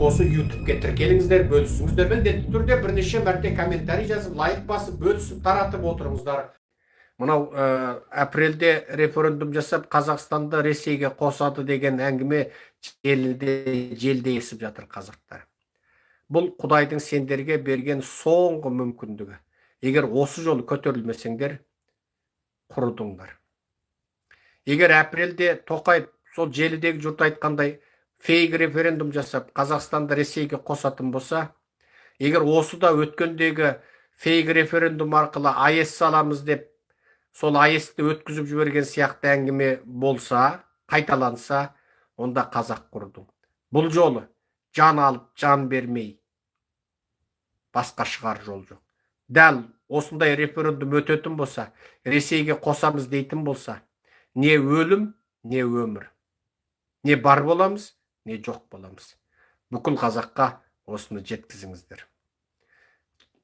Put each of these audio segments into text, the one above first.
осы YouTube'ге тіркеліңіздер, бөлісіңіздер, міндетті түрде бірнеше мәрте комментарий жазып, лайк басып, бөлісіп, таратып отырыңыздар. Мынау апрельде референдум жасап, Қазақстанды Ресейге қосады деген әңгіме желде есіп жатыр қазақтар. Бұл Құдайдың сендерге берген соңғы мүмкіндігі. Егер осы жолы көтерілмесеңдер, құрыдыңдар. Егер апрельде Тоқаев сол желідегі жұрт айтқандай фейк референдум жасап, Қазақстанды Ресейге қосатын болса, егер осы да өткендегі фейк референдум арқылы АЭС саламыз деп, сол АЭСті өткізіп жіберген сияқты әңгіме болса, қайталанса, онда қазақ құрдың. Бұл жолы жан алып, жан бермей, басқа шығар жол жоқ. Дәл осындай референдум өтетін болса, Ресейге қосамыз дейтін болса, не өлім, не өмір. Не бар боламыз, не жоқ боламыз. Бүкіл қазаққа осыны жеткізіңіздер.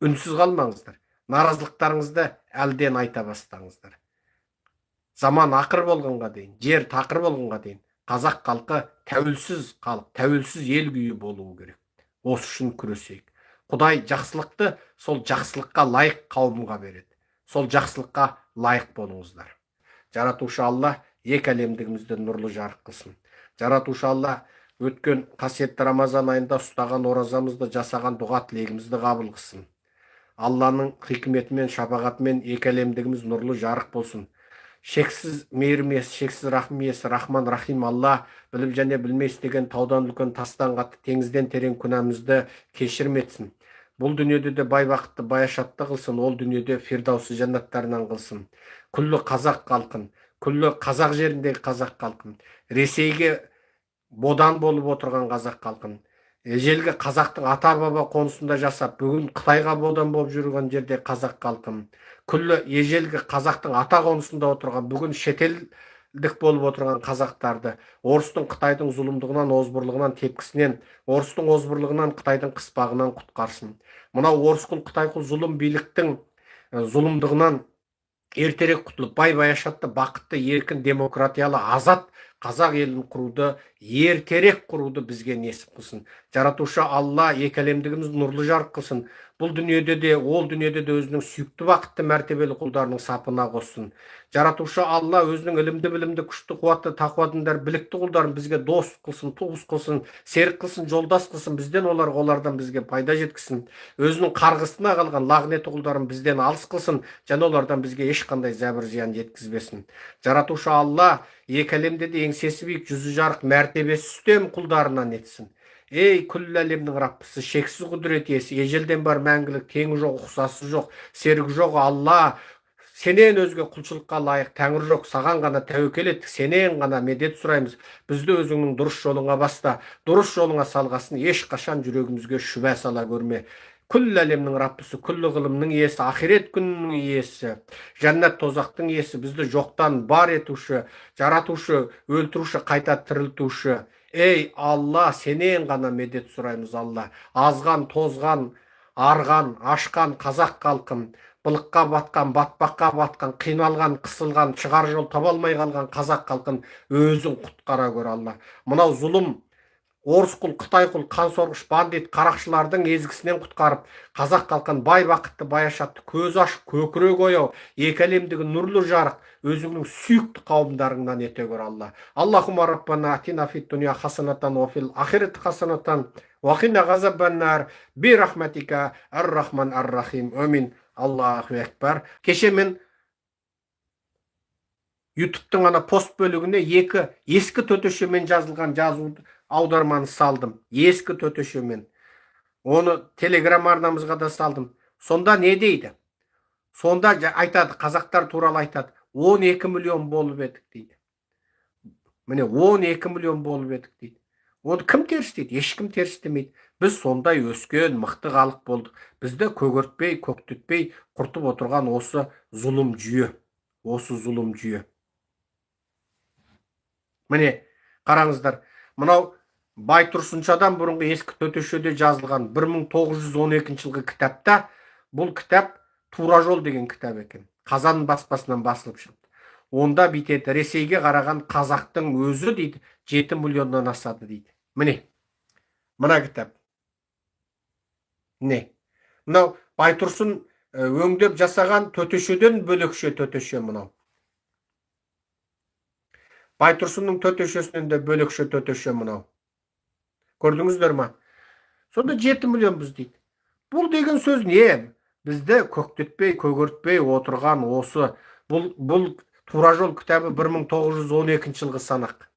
Үнсіз қалмаңыздар. Наразылықтарыңызды әлден айта бастаңыздар. Заман ақыр болғанға дейін, жер тақыр болғанға дейін, қазақ халқы тәуелсіз халық, тәуелсіз ел күйі болуы керек. Осы үшін күресейік. Құдай жақсылықты сол жақсылыққа лайық қауымға береді. Сол жақсылыққа лайық болыңыздар. Жаратушы Алла екі әлемдігімізді нұрлы жарық қылсын. Жаратушы Алла өткен қасиетті Рамазан айында ұстаған оразамызды, жасаған дұға тілегімізді қабыл қылсын. Алланың хикметімен, шапағатымен екі әлемдігіміз нұрлы жарық болсын. Шексіз мейірім иесі, шексіз рахым иесі, Рахман Рахим Алла біліп және білмей істеген таудан үлкен, тастан қатты, теңізден терең күнәмізді кешірім етсін. Бұл дүниеде де бай бақытты, баяшатты қылсын, ол дүниеде фирдаусы жәннаттарынан қылсын. Күллі қазақ халқын, күллі қазақ жеріндегі қазақ халқын, Ресейге бодан болып отырған қазақ халқын, ежелгі қазақтың ата-баба қонысында жасап, бүгін Қытайға бодан болып жүрген жерде қазақ халқын, күллі ежелгі қазақтың ата қонысында отырған, бүгін шетелдік болып отырған қазақтарды, орыстың Қытайдың зұлымдығынан, озбырлығынан, тепкісінен, орыстың озбырлығынан, Қытайдың қыспағынан құтқарсын. Мынау орысқұл, Қытайқұл зұлым биліктің зұлымдығынан ертерек құтылып, бай-баяшатты, бақытты, еркін, демократиялы, азат қазақ елін құруды, ертерек құруды бізге несіп қылсын. Жаратушы Алла екі әлемдігіміз нұрлы жарық қылсын. Бұл дүниеде де, ол дүниеде де өзінің сүйікті бақытты мәртебелі құлдарының сапына қоссын. Жаратушы Алла өзінің ілімді, білімді, күшті, қуатты, тақуадындар, білікті құлдарын бізге дос қылсын, туыс қылсын, серік қылсын, жолдас қылсын, бізден олардан бізге пайда жеткізсін. Өзінің қарғысына қалған лағнеті құлдарын бізден алыс қылсын, және олардан бізге ешқандай зәбір зиян жеткізбесін. Жаратушы Алла екі әлемде де еңсесі биік, жүзі жарық, мәртебесі үстем құлдарынан етсін. Ей, күллі әлемнің Раббысы, шексіз құдірет иесі, ежелден бар мәңгілік, теңі жоқ, ұқсасы жоқ, серігі жоқ Алла, сенен өзге құлшылыққа лайық тәңір жоқ, саған ғана тәуекел еттік, сенен ғана медет сұраймыз. Бізді өзіңнің дұрыс жолыңа баста, дұрыс жолыңа салғасын, ешқашан жүрегімізге шүбә сала көрме. Күллі әлемнің Раббысы, күллі ғылымның иесі, ақирет күнінің иесі, жәннат тозақтың иесі, бізді жоқтан бар етуші, жаратушы, өлтіруші, қайта тірілтуші. Ей Алла, сенен ғана медет сұраймыз Алла. Азған, тозған, арған, ашқан қазақ халқын, былыққа батқан, батпаққа батқан, қиналған, қысылған, шығар жол таба алмай қалған қазақ халқын өзің құтқара көр Алла. Мынау зұлым орысқұл, Қытайқұл, қансорғыш, бандит, қарақшылардың езгісінен құтқарып, қазақ халқын бай бақытты, баяшатты, көз ашық, көкірек ояу, екі әлемдегі нұрлы жарық, өзіңнің сүйікті қауымдарыңнан ете көр Алла. Аллахумма раббана атина фид дуния хасанатан ва фил ахирати хасанатан ва қина ғазабан-нар би рахматика ар-рахман ар-рахим. Амин. Аллаху акбар. Кеше мен YouTube'тың ана пост бөлігіне екі ескі төтешемен жазылған жазуды аударманы салдым. Ескі төтешемен. Оны телеграм арнамызға да салдым. Сонда не дейді? Сонда айтады, қазақтар туралы айтады. 12 миллион болып едік дейді. Міне 12 миллион болып едік дейді. Оны кім теріс дейді? Ешкім теріс демейді. Біз сондай өскен мықты халық болдық. Бізді көгертпей, көктетпей құртып отырған осы зұлым жүйе. Осы зұлым жүйе. Міне, қараңыздар, мынау Байтұрсыншадан бұрынғы ескі төтешеде жазылған 1912 жылғы кітапта, бұл кітап Тура жол деген кітап екен. Қазан баспасынан басылып шықты. Онда битеді, Ресейге қараған қазақтың өзі дейді, 7 миллионнан асады дейді. Міне, Мына кітап. Не? Мынау Байтұрсын өңдеп жасаған төтешеден бөлекше төтеше мынау. Байтұрсынның төтешесінен де бөлекше төтеше мынау. Көрдіңіздер ма? Сонда 7 миллион біз дейді. Бұл деген сөз не? Бізді көктетпей, көгертпей отырған осы. Бұл Тура жол кітабы 1912 жылғы санақ.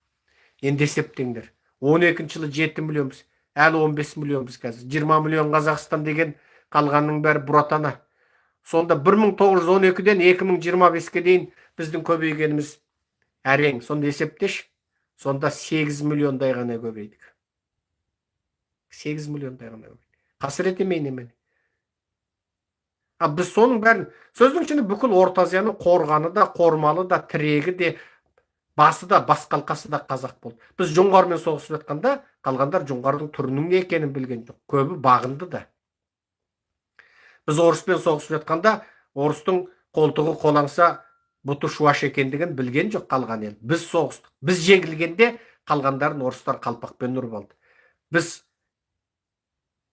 Енді есептеңдер. 12 жылы 7 миллион біз. Әлі 15 миллион біз қазір. 20 миллион Қазақстан деген, қалғанның бәрі бұратана. Сонда 1912-ден 2025-ке дейін біздің көбейгеніміз әрең. Сонда есептеш. Сонда 8 миллиондай ғана көбейдік. 8 миллиондай ғана көбейдік. Қасырет емей немен. Біз соның бәрін, сөздің ішінде бүкіл Орта Азияның қорғаны да, қормалы да, тірегі де, басы да, бас қалқасы да қазақ болды. Біз жоңғармен соғысып жатқанда, қалғандар жоңғардың түрінің не екенін білген жоқ. Көбі бағынды да. Біз орыспен соғысып жатқанда, орыстың қолтығы қолаңса, бұты шуаш екендігін білген жоқ қалған ел. Біз соғыстық. Біз жеңілгенде қалғандарын орыстар қалпақпен ұрып алды. Біз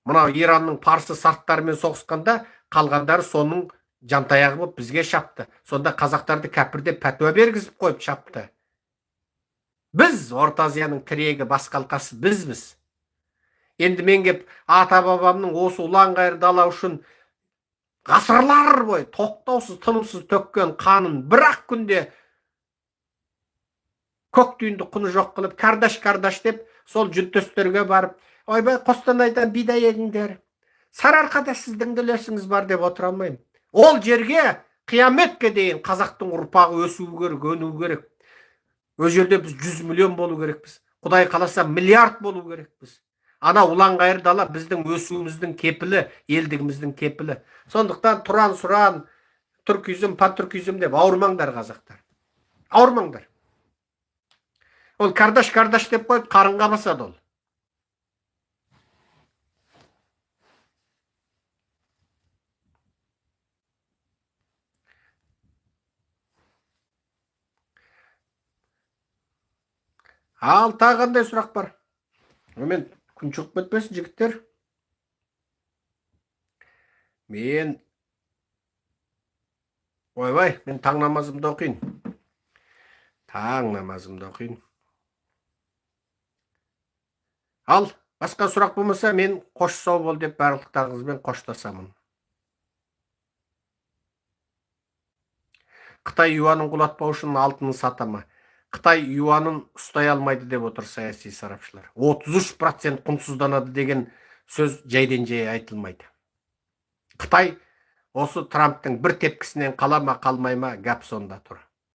мынау Иранның парсы сарттарымен соғысқанда, қалғандары соның жантаяғы болып бізге шапты. Сонда қазақтарды кәпірде пәтуа бергізіп қойып шапты. Біз Орта Азияның тірегі, бас қалқасы бізбіз. Енді мен кеп ата-бабамның осы ұлан-ғайыр дала үшін ғасырлар бойы тоқтаусыз, тынымсыз төккен қанын бір-ақ күнде көк түйінді құны жоқ қылып, кардаш деп, сол жүнтестерге барып, ойбай, Қостанайдан бидай егіңдер, Сарыарқада сіздің үлесіңіз бар деп отыра алмаймын. Ол жерге қияметке дейін қазақтың ұрпағы өсуі керек, өнуі керек. Өз жерде біз 100 миллион болу керекпіз. Құдай қаласа миллиард болу керекпіз. Ана ұлан-ғайыр дала біздің өсуіміздің кепілі, елдігіміздің кепілі. Сондықтан тұран-сұран, түркизм, пантүркизм деп ауырмаңдар қазақтар. Ауырмаңдар. Ол кардаш деп қойып қарынға басады ол. Ал тағы қандай сұрақ бар? Мен күн шығып кетпесін жігіттер. Мен ойбай, мен таң намазымды оқиын. Таң намазымды оқиын. Ал басқа сұрақ болмаса, мен қош сау бол деп барлықтарыңызбен қоштасамын. Қытай юанын құлатпау үшін алтынын сатама. Қытай юанын ұстай алмайды деп отыр саяси сарапшылар. 33% құнсызданады деген сөз жайден жай айтылмайды. Қытай осы Трамптың бір тепкісінен қала ма, қалмай ма, гәп сонда тұр.